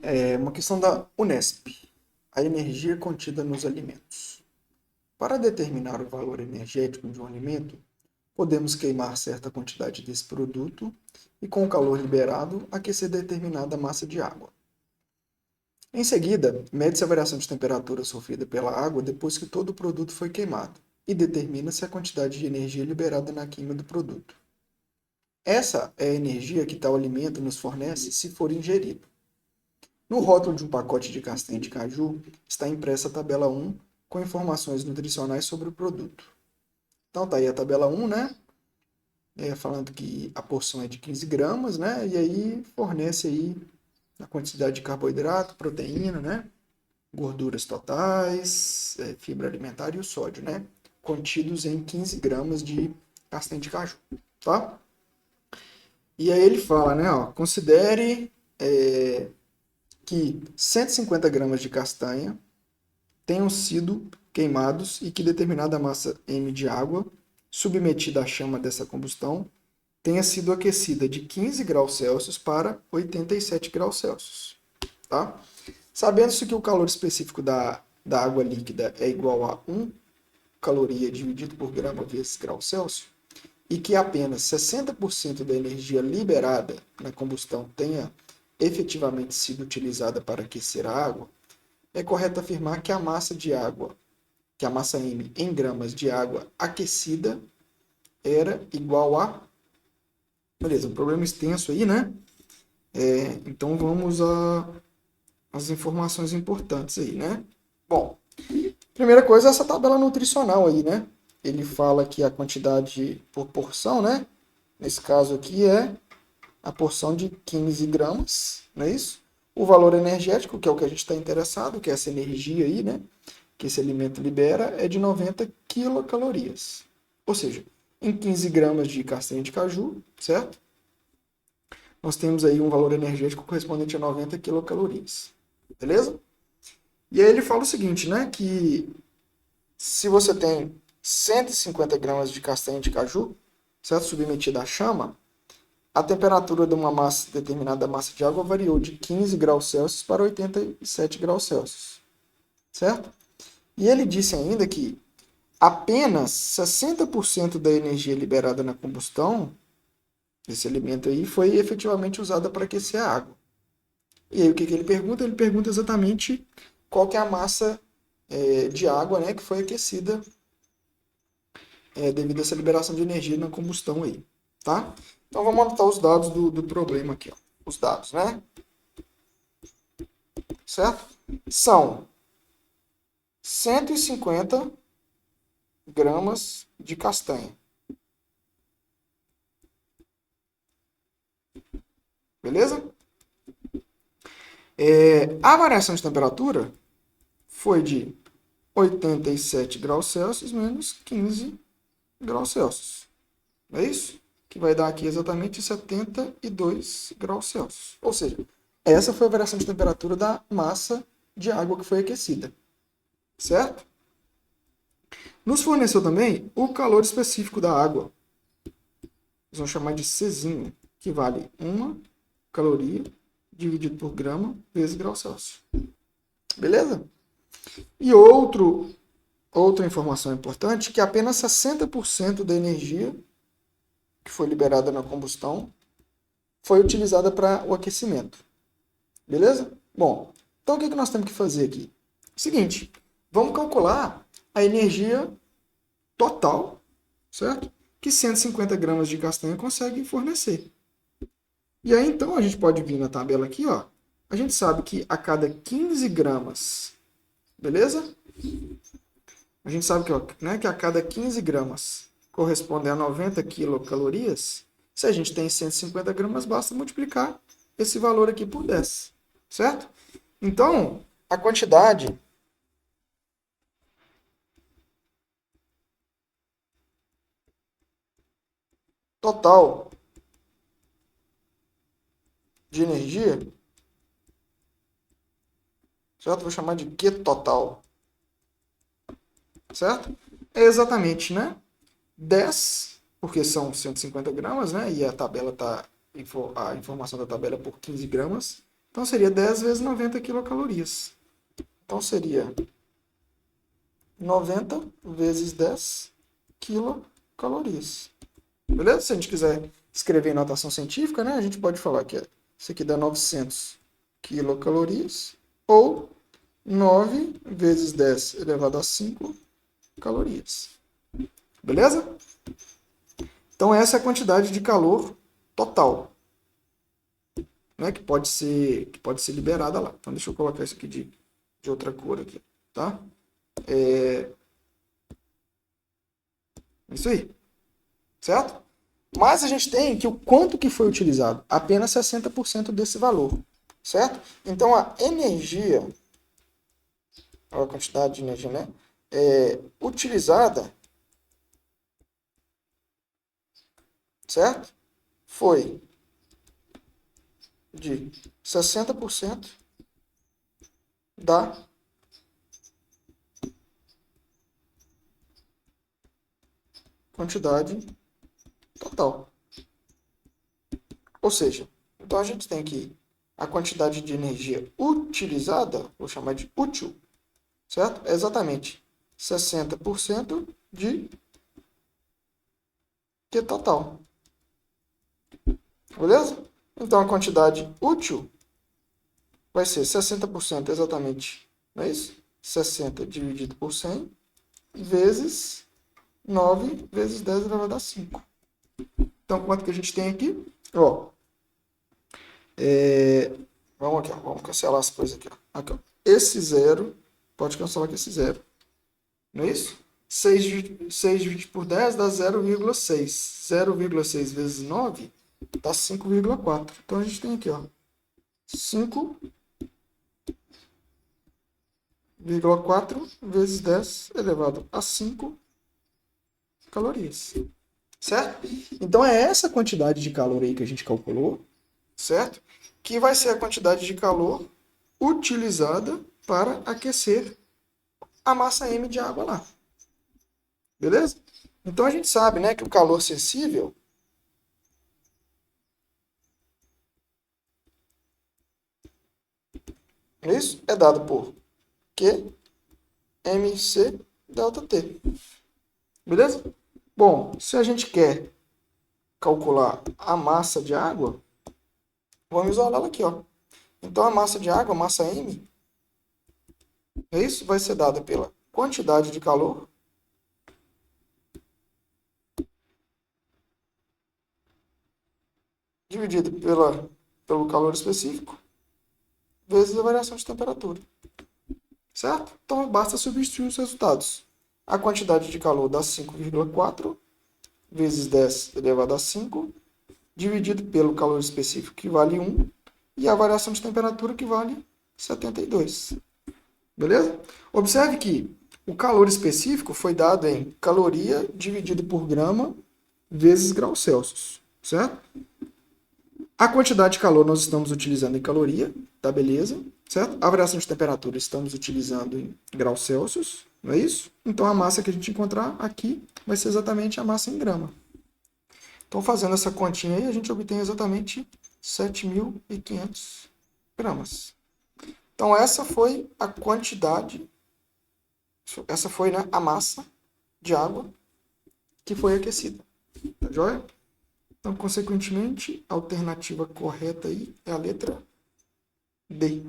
É uma questão da Unesp. A energia contida nos alimentos. Para determinar o valor energético de um alimento, podemos queimar certa quantidade desse produto e, com o calor liberado, aquecer determinada massa de água. Em seguida, mede-se a variação de temperatura sofrida pela água depois que todo o produto foi queimado e determina-se a quantidade de energia liberada na queima do produto. Essa é a energia que tal alimento nos fornece se for ingerido. No rótulo de um pacote de castanha de caju está impressa a tabela 1 com informações nutricionais sobre o produto. Então tá aí a tabela 1, né? Falando que a porção é de 15 gramas, né? E aí fornece aí a quantidade de carboidrato, proteína, né? Gorduras totais, fibra alimentar e o sódio, né? Contidos em 15 gramas de castanha de caju, tá? E aí ele fala, né? Ó, considere que 150 gramas de castanha tenham sido queimados e que determinada massa M de água, submetida à chama dessa combustão, tenha sido aquecida de 15 graus Celsius para 87 graus Celsius. Tá? Sabendo-se que o calor específico da água líquida é igual a 1 caloria dividido por grama vezes grau Celsius, e que apenas 60% da energia liberada na combustão tenha efetivamente sido utilizada para aquecer a água, é correto afirmar que a massa de água, que a massa M em gramas de água aquecida era igual a... Beleza, um problema extenso aí, né? Então vamos às informações importantes aí, né? Bom, primeira coisa é essa tabela nutricional aí, né? Ele fala que a quantidade por porção, né? Nesse caso aqui é a porção de 15 gramas, não é isso? O valor energético, que é o que a gente está interessado, que é essa energia aí, né? Que esse alimento libera, é de 90 quilocalorias. Ou seja, em 15 gramas de castanha de caju, certo? Nós temos aí um valor energético correspondente a 90 quilocalorias. Beleza? E aí ele fala o seguinte, né? Que se você tem 150 gramas de castanha de caju, certo? Submetida à chama, a temperatura de uma massa, determinada massa de água variou de 15 graus Celsius para 87 graus Celsius, certo? E ele disse ainda que apenas 60% da energia liberada na combustão desse alimento aí foi efetivamente usada para aquecer a água. E aí o que, que ele pergunta? Ele pergunta exatamente qual que é a massa de água, né, que foi aquecida devido a essa liberação de energia na combustão aí, tá? Então vamos anotar os dados do problema aqui, ó. Os dados, né? Certo? São 150 gramas de castanha. Beleza? A variação de temperatura foi de 87 graus Celsius menos 15 graus Celsius. Não é isso? Que vai dar aqui exatamente 72 graus Celsius. Ou seja, essa foi a variação de temperatura da massa de água que foi aquecida. Certo? Nos forneceu também o calor específico da água. Eles vão chamar de Czinho, que vale 1 caloria dividido por grama vezes grau Celsius. Beleza? E outra informação importante, que apenas 60% da energia que foi liberada na combustão foi utilizada para o aquecimento. Beleza? Bom, então o que nós temos que fazer aqui? Seguinte, vamos calcular a energia total, certo? Que 150 gramas de castanha consegue fornecer. E aí, então, a gente pode vir na tabela aqui, ó. A gente sabe que a cada 15 gramas, beleza? A gente sabe que, ó, né, que a cada 15 gramas corresponde a 90 quilocalorias. Se a gente tem 150 gramas, basta multiplicar esse valor aqui por 10, certo? Então, a quantidade total de energia, certo? Vou chamar de Q total, certo? É exatamente, né? 10, porque são 150 gramas, né? E a tabela tá, a informação da tabela é por 15 gramas. Então seria 10 vezes 90 quilocalorias. Então seria 90 vezes 10 quilocalorias. Beleza? Se a gente quiser escrever em notação científica, né, a gente pode falar que isso aqui dá 900 quilocalorias ou 9 vezes 10 elevado a 5 calorias. Beleza? Então essa é a quantidade de calor total, né, que pode ser liberada lá. Então deixa eu colocar isso aqui de outra cor aqui, tá? Isso aí, certo? Mas a gente tem que o quanto que foi utilizado? Apenas 60% desse valor, certo? Então a energia, a quantidade de energia, né, utilizada, certo? Foi de 60% da quantidade total. Ou seja, então a gente tem que a quantidade de energia utilizada, vou chamar de útil, certo? É exatamente 60% de Q total. Beleza? Então a quantidade útil vai ser 60% exatamente, não é isso? 60 dividido por 100 vezes 9 vezes 10 elevado a 5. Então, quanto que a gente tem aqui? Ó, vamos aqui, ó, vamos cancelar as coisas aqui. Ó. Aqui ó. Esse zero, pode cancelar com esse zero. Não é isso? 6 dividido por 10 dá 0,6. 0,6 vezes 9 dá 5,4. Então, a gente tem aqui, ó, 5,4 vezes 10 elevado a 5 calorias. Certo? Então é essa quantidade de calor aí que a gente calculou, certo? Que vai ser a quantidade de calor utilizada para aquecer a massa M de água lá. Beleza? Então a gente sabe, né, que o calor sensível isso é dado por Q MC delta T. Beleza? Bom, se a gente quer calcular a massa de água, vamos isolá-la aqui, ó. Então a massa de água, a massa M, isso vai ser dada pela quantidade de calor dividido pelo calor específico vezes a variação de temperatura. Certo? Então basta substituir os resultados. A quantidade de calor dá 5,4 vezes 10 elevado a 5, dividido pelo calor específico, que vale 1, e a variação de temperatura, que vale 72. Beleza? Observe que o calor específico foi dado em caloria dividido por grama vezes graus Celsius. Certo? A quantidade de calor nós estamos utilizando em caloria, tá beleza, certo? A variação de temperatura estamos utilizando em graus Celsius, não é isso? Então a massa que a gente encontrar aqui vai ser exatamente a massa em grama. Então fazendo essa continha aí, a gente obtém exatamente 7.500 gramas. Então essa foi a quantidade, essa foi, né, a massa de água que foi aquecida. Tá joia? Então, consequentemente, a alternativa correta aí é a letra D.